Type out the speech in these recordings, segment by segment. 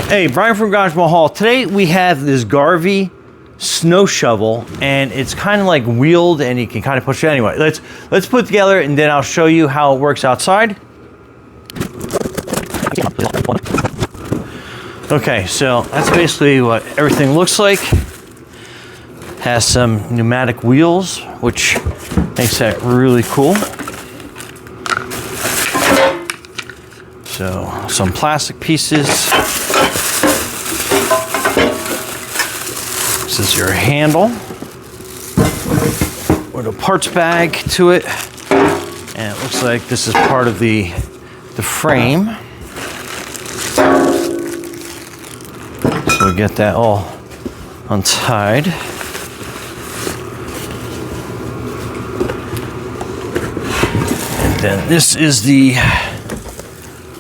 Hey, Brian from Garage Mahal. Today we have this Garvee snow shovel, and it's kind of like wheeled, and you can kind of push it anyway. Let's put it together, and then I'll show you how it works outside. Okay, so that's basically what everything looks like. Has some pneumatic wheels, which makes that really cool. So some plastic pieces. This is your handle with a parts bag to it, and it looks like this is part of the frame. So we get that all untied. And then this is the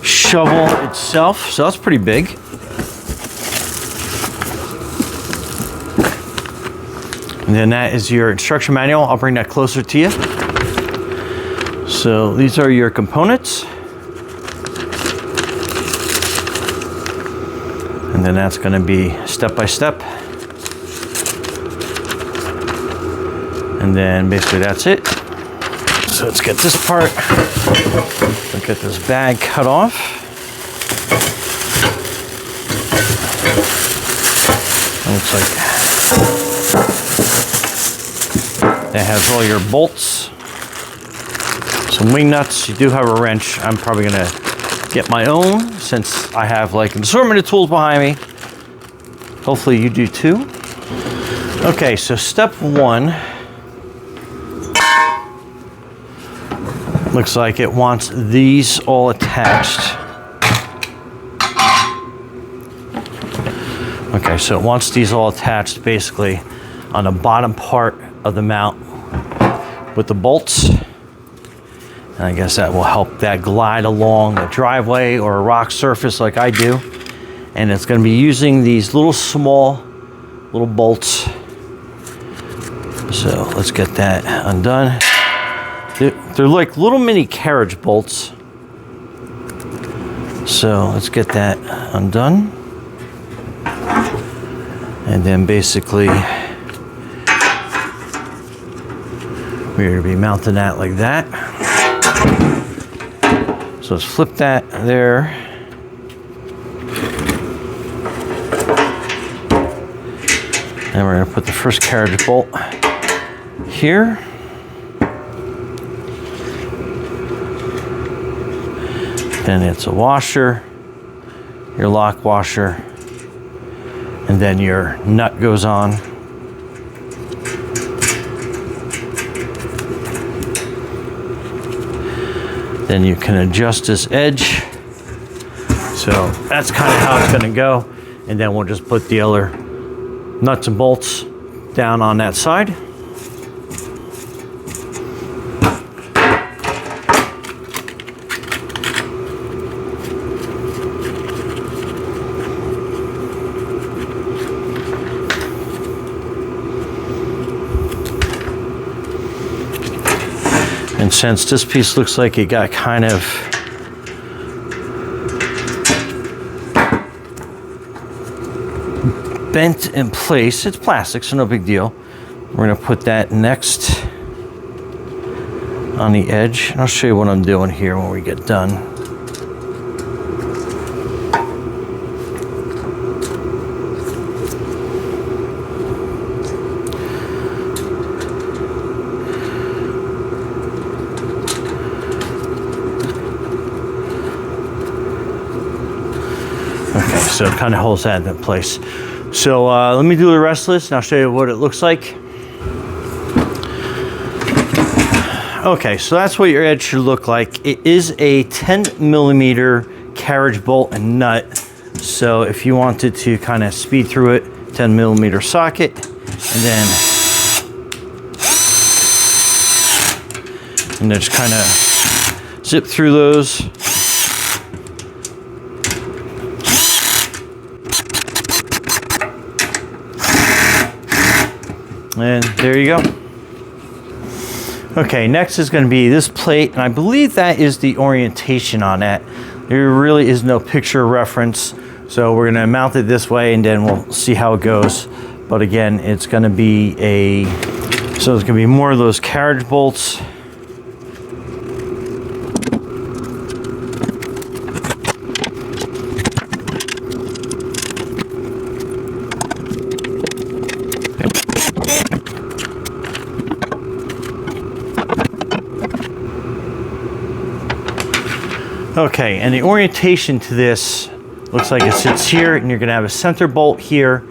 shovel itself, so that's pretty big. And then that is your instruction manual. I'll bring that closer to you. So these are your components. And then that's going to be step by step. And then basically that's it. So let's get this part. Let's get this bag cut off. It looks like that has all your bolts, some wing nuts. You do have a wrench. I'm probably gonna get my own since I have like an assortment of tools behind me. Hopefully you do too. Okay, so step one looks like it wants these all attached. Okay, so it wants these all attached basically on the bottom part of the mount with the bolts. And I guess that will help that glide along the driveway or a rock surface like I do. And it's going to be using these small little bolts. So let's get that undone. They're like little mini carriage bolts. So let's get that undone. And then basically we're going to be mounting that like that. So let's flip that there. And we're going to put the first carriage bolt here. Then it's a washer, your lock washer, and then your nut goes on. Then you can adjust this edge. So that's kind of how it's going to go. And then we'll just put the other nuts and bolts down on that side. And since this piece looks like it got kind of bent in place, it's plastic, so no big deal. We're going to put that next on the edge. And I'll show you what I'm doing here when we get done. So it kind of holds that in place. So let me do the rest of this and I'll show you what it looks like. Okay, so that's what your edge should look like. It is a 10mm carriage bolt and nut. So if you wanted to kind of speed through it, 10mm socket, and then just kind of zip through those. And there you go. Okay, next is going to be this plate, and I believe that is the orientation on that. there really is no picture reference. So we're gonna mount it this way and then we'll see how it goes. But again, it's gonna be so it's gonna be more of those carriage bolts. Okay, and the orientation to this looks like it sits here, and you're gonna have a center bolt here,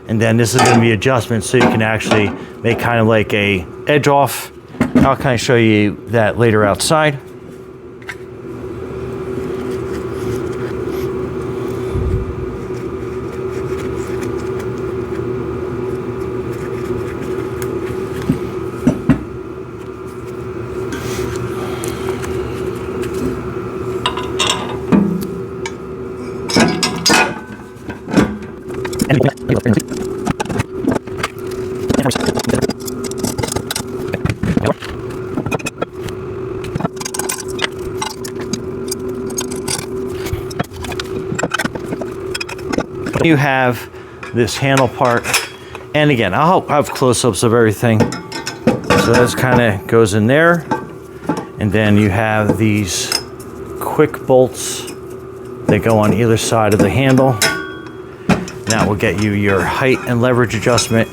and then this is gonna be adjustment so you can actually make kind of like a edge off. I'll kind of show you that later outside. You have this handle part, and again, I'll have close-ups of everything. So that kind of goes in there, and then you have these quick bolts that go on either side of the handle. That will get you your height and leverage adjustment,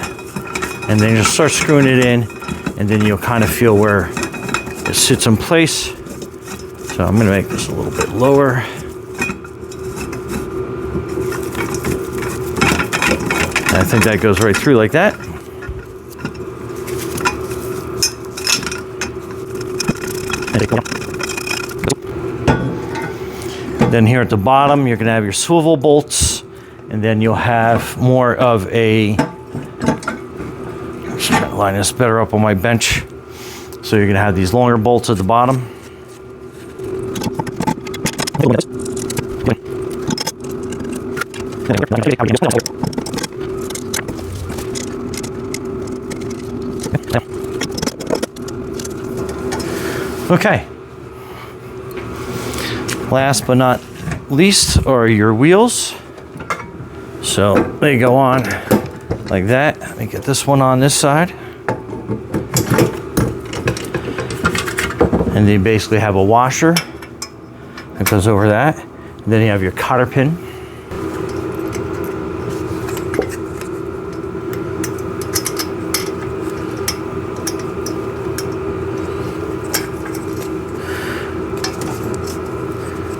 and then you start screwing it in, and then you'll kind of feel where it sits in place. So I'm going to make this a little bit lower. I think that goes right through like that. Then here at the bottom, you're gonna have your swivel bolts, and then you'll have more of a, let's try to line this better up on my bench. So you're gonna have these longer bolts at the bottom. Okay. Last but not least are your wheels. So they go on like that. Let me get this one on this side. And then you basically have a washer that goes over that. And then you have your cotter pin.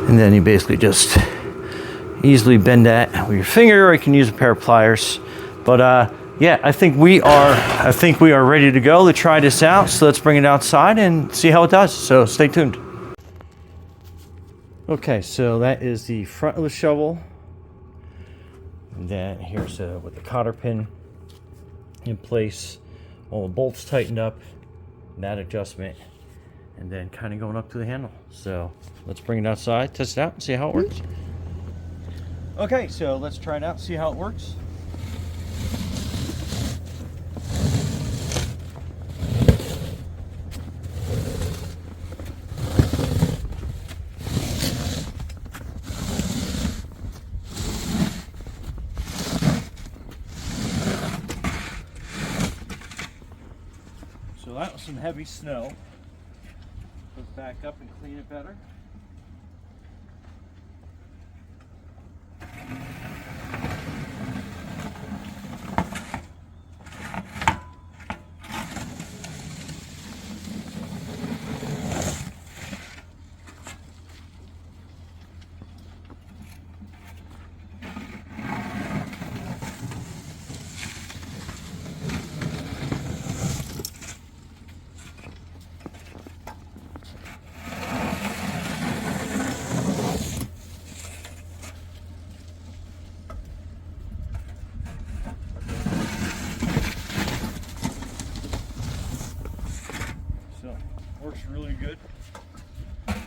And then you basically just easily bend that with your finger, or you can use a pair of pliers. But yeah, I think we are ready to go to try this out. So let's bring it outside and see how it does. So stay tuned. Okay, so that is the front of the shovel. And then here's with the cotter pin in place, all the bolts tightened up, that adjustment, and then kind of going up to the handle. So let's bring it outside, test it out, and see how it works. Okay, so let's try it out, see how it works. So that was some heavy snow. Let's back up and clean it better. Works really good. And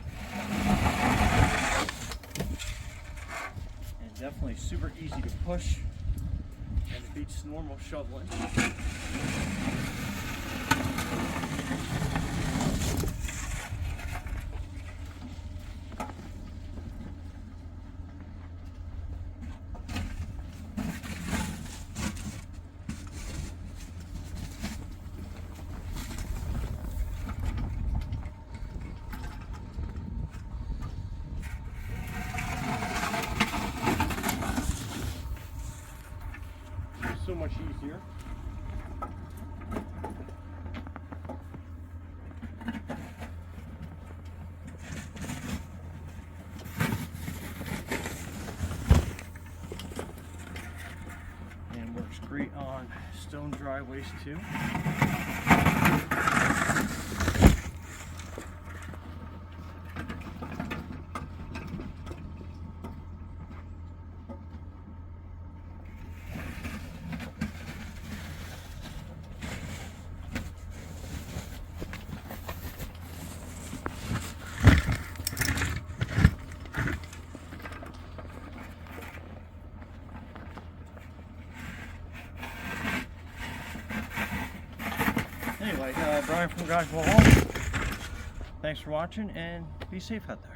definitely super easy to push, and it beats normal shoveling. much easier. And works great on stone driveways too. Anyway, Brian from Garvee. Thanks for watching and be safe out there.